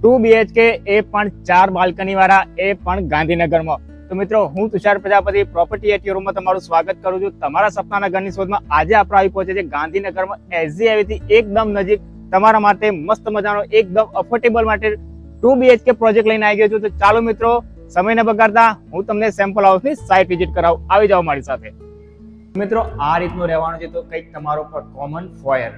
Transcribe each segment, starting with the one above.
2 BHK એ પણ 4 balcony વાળા, એ પણ ગાંધીનગરમાં. તો મિત્રો, હું તુષાર પ્રજાપતિ પ્રોપર્ટી એટ યોરમાં તમારું સ્વાગત કરું છું. તમારા સપનાના ઘરની શોધમાં આજે આપણે આવી પહોંચે છે ગાંધીનગરમાં SG હાઈવે થી એકદમ નજીક તમારા માટે મસ્ત મજાનો એકદમ અફોર્ડેબલ માટે 2 BHK પ્રોજેક્ટ લઈને આવી ગયો છું. તો ચાલો મિત્રો, સમય ન બગાડતા હું તમને સેમ્પલ હાઉસની સાઇટ વિઝિટ કરાવું. આવી જાઓ મારી સાથે. મિત્રો, આ રીતનું રહેવાનું છે. તો કંઈક તમારો કોમન ફોયર,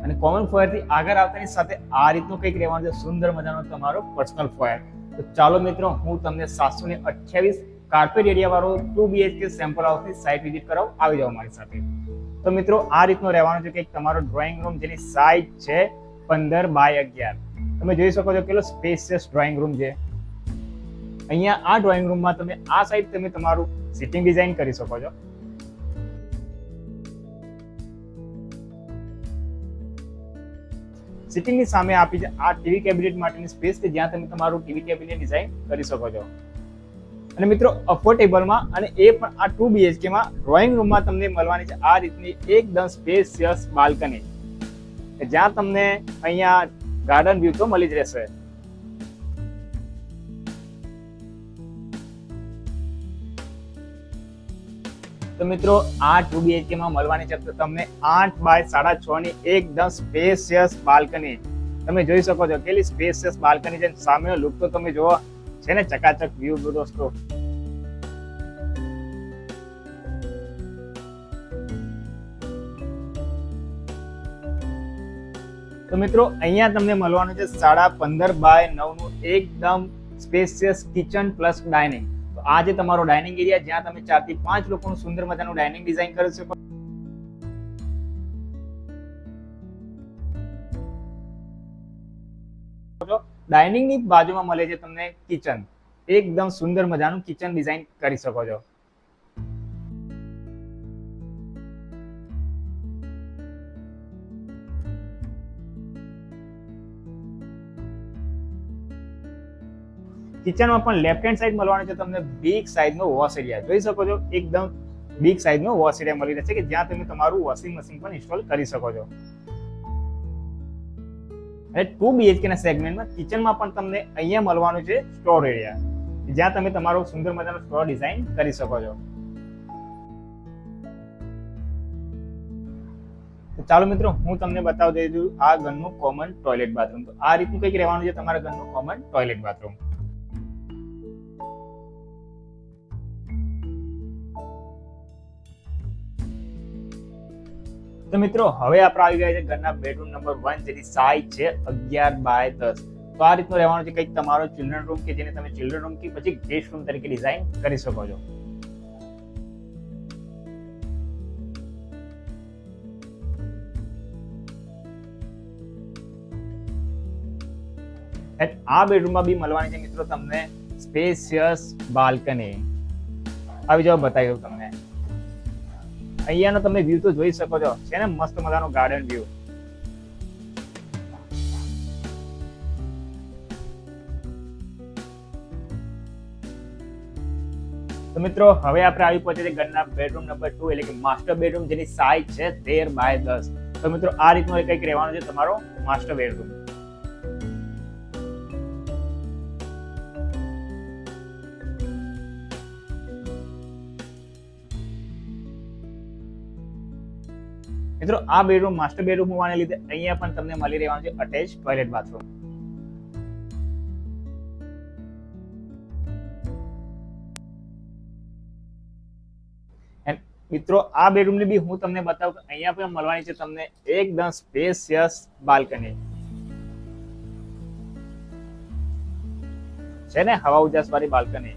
અને કોમન ફોયર થી આગળ આવતાની સાથે આ રીતનું કંઈક રહેવાનું છે, સુંદર મજાનો તમારો પર્સનલ ફોયર. તો ચાલો મિત્રો, હું તમને 728 કાર્પેટ એરિયા વાળો 2 BHK સેમ્પલ હાઉસની સાઇટ વિઝિટ કરાવું. આવી જાઓ મારી સાથે. તો મિત્રો, આ રીતનો રહેવાનું છે કંઈક તમારો ડ્રોઈંગ રૂમ, જેની સાઇઝ છે 15x11. તમે જોઈ શકો છો કેટલો સ્પેશિયસ ડ્રોઈંગ રૂમ છે. અહીંયા આ ડ્રોઈંગ રૂમમાં તમે આ સાઈડ તમે તમારું સિટિંગ ડિઝાઇન કરી શકો છો. સિટિંગની સામે આપી છે આ ટીવી કેબિનેટ માટેની સ્પેસ કે જ્યાં તમે તમારું ટીવી કેબિનેટ ડિઝાઇન કરી શકો છો. અને મિત્રો, અફોર્ડેબલમાં, અને એ પણ આ 2 BHK માં ડ્રોઈંગ રૂમમાં તમને મળવાની છે આ રીતની એકદમ સ્પેશિયસ બાલ્કની, જ્યાં તમને અહીંયા ગાર્ડન વ્યૂ તો મળી જ રહેશે. તો મિત્રો, આ 2 BHK માં મળવાની છે તમને 8x6.5 ની એકદમ સ્પેશિયસ બાલ્કની. તમે જોઈ શકો છો કેટલી સ્પેશિયસ બાલ્કની છે. સામેનો લુક તો તમે જોવો છે ને, ચકાચક વ્યૂ દોસ્તો. તો મિત્રો, અહીંયા તમને મળવાનું છે 15.5x9 નું એકદમ સ્પેશિયસ કિચન પ્લસ ડાઇનિંગ. તો આ જે તમારો ડાઇનિંગ એરિયા, જ્યાં તમે 4 થી 5 લોકોનું સુંદર મજાનું ડાઇનિંગ ડિઝાઇન કરી શકો. ડાઇનિંગ ની બાજુમાં મળે છે તમને કિચન, એકદમ સુંદર મજાનું કિચન ડિઝાઇન કરી શકો છો. કિચનમાં પણ લેફ્ટ હેન્ડ સાઈડ મળવાનું છે તમને બિગ સાઈઝનો વોશ એરિયા. જોઈ શકો છો એકદમ બિગ સાઈઝનો વોશ એરિયા મળી રહેશે, કે જ્યાં તમે તમારું વોશિંગ મશીન પણ ઇન્સ્ટોલ કરી શકો છો. અને 2 BHK ના સેગમેન્ટમાં કિચનમાં પણ તમને અહીંયા મળવાનું છે સ્ટોર એરિયા, જ્યાં તમે તમારો સુંદર મજાનો સ્ટોર ડિઝાઇન કરી શકો છો. તો ચાલો મિત્રો, હું તમને બતાવી દઉં આ ઘરનું કોમન ટોયલેટ બાથરૂમ. તો આ રીતનું કંઈક રહેવાનું છે તમારા ઘરનું કોમન ટોયલેટ બાથરૂમ. તો મિત્રો, હવે આપણે આવી ગયા છે ઘરના બેડરૂમ નંબર 1, જેની સાઇઝ છે 11x10. તો આ રીતનું રહેવાનું છે કંઈક તમારો ચિલ્ડ્રન રૂમ, કે જેને તમે ચિલ્ડ્રન રૂમ કે પછી ગેસ્ટ રૂમ તરીકે ડિઝાઇન કરી શકો છો. આ બેડરૂમમાં બી મળવાની છે મિત્રો તમને સ્પેશિયસ બાલ્કની. આવી જાઓ, બતાવી દઉં તમને. અહીંયાનો તમે વ્યૂ તો જોઈ શકો છો, છે ને મસ્ત મજાનો ગાર્ડન વ્યૂ. તો મિત્રો, હવે આપણે આવી પહોંચે છે ઘરના બેડરૂમ નંબર 2, એટલે કે માસ્ટર બેડરૂમ, જેની સાઇઝ છે 13x10. તો મિત્રો, આ રીતનું કંઈક રહેવાનું છે તમારો માસ્ટર બેડરૂમ. મિત્રો, આ બેડરૂમ માસ્ટર બેડરૂમ હોવાને લીધે અહીંયા પણ તમને મળી રહેવાનું છે અટેચ ટોયલેટ બાથરૂમ. મિત્રો, આ બેડરૂમ ની બી હું તમને બતાવું કે અહીંયા પણ મળવાની છે તમને એકદમ સ્પેશિયસ બાલ્કની, છે ને હવા ઉજાસ વાળી બાલ્કની.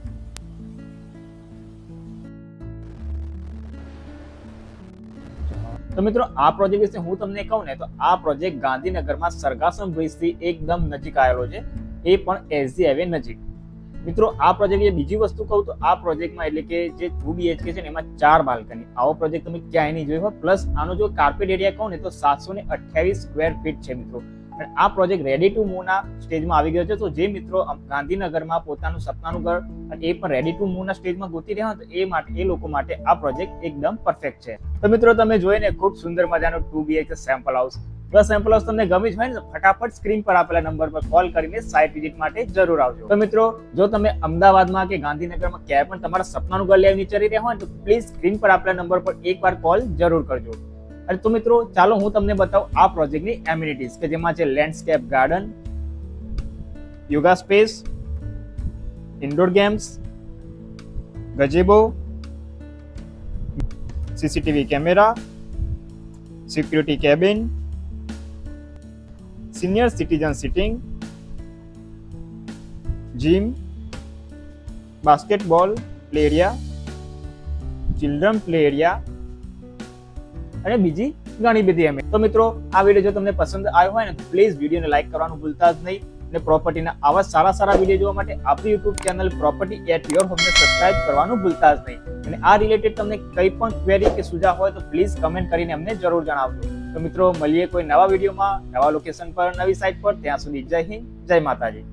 તો મિત્રો, આ પ્રોજેક્ટ વિશે હું તમને કહું ને, તો આ પ્રોજેક્ટ ગાંધીનગરમાં સરગાસમ બ્રિજ થી એકદમ નજીક આવેલો છે, એ પણ SG હાઈવે નજીક. મિત્રો, આ પ્રોજેક્ટ બીજી વસ્તુ કહું તો આ પ્રોજેક્ટમાં એટલે કે જે 2 BHK છે ને, એમાં 4 બાલ્કની. આવો પ્રોજેક્ટ તમે ક્યાંય નહીં જોયો હોય. પ્લસ આનો જો કાર્પેટ એરિયા કહું ને, તો 728 સ્ક્વેર ફીટ છે મિત્રો. અને આ પ્રોજેક્ટ રેડી ટુ મૂવ ના સ્ટેજમાં આવી ગયો છે. તો જે મિત્રો ગાંધીનગરમાં પોતાનું સપનાનું ઘર, અને એ પણ રેડી ટુ મૂવ ના સ્ટેજમાં ગોતી રહ્યા તો એ લોકો માટે આ પ્રોજેક્ટ એકદમ પરફેક્ટ છે. તો મિત્રો, તમે જોઈને ખૂબ સુંદર મજાનો 2 BHK સેમ્પલ હાઉસ બસ સેમ્પલ હાઉસ તમને ગમી હોય ને ફટાફટ સ્ક્રીન પર આપેલા નંબર પર કોલ કરીને સાઇટ વિઝિટ માટે જરૂર આવજો. તો મિત્રો, જો તમે અમદાવાદમાં કે ગાંધીનગરમાં ક્યાંય પણ તમારા સપનાનું ઘર લેવાનું વિચારી રહ્યા હોય તો પ્લીઝ સ્ક્રીન પર આપેલા નંબર પર એકવાર કોલ જરૂર કરજો. અને તો મિત્રો, ચાલો હું તમને બતાવું આ પ્રોજેક્ટની એમ્યુનિટીઝ કે જેમાં છે landscape garden, yoga space, indoor games, gazebo, CCTV camera, security cabin, senior citizen sitting, gym, basketball play area, children play area અને બીજી ઘણી બધી એમ. તો મિત્રો, આ વિડીયો જો તમને પસંદ આવ્યો હોય ને તો પ્લીઝ વિડીયોને લાઈક કરવાનું ભૂલતા જ નહીં અને પ્રોપર્ટીના આવા સારા વિડીયો જોવા માટે આપણી YouTube channel property at your હોમને સબસ્ક્રાઇબ કરવાનું ભૂલતા જ નહીં. અને આ રિલેટેડ તમને કંઈ પણ ક્વેરી કે સુઝાવ હોય તો પ્લીઝ કમેન્ટ કરીને અમને જરૂર જણાવજો. તો મિત્રો, મળીએ કોઈ નવા વિડીયોમાં, નવા લોકેશન પર, નવી સાઇટ પર. ત્યાં સુધી જય હિન્દ, જય માતાજી.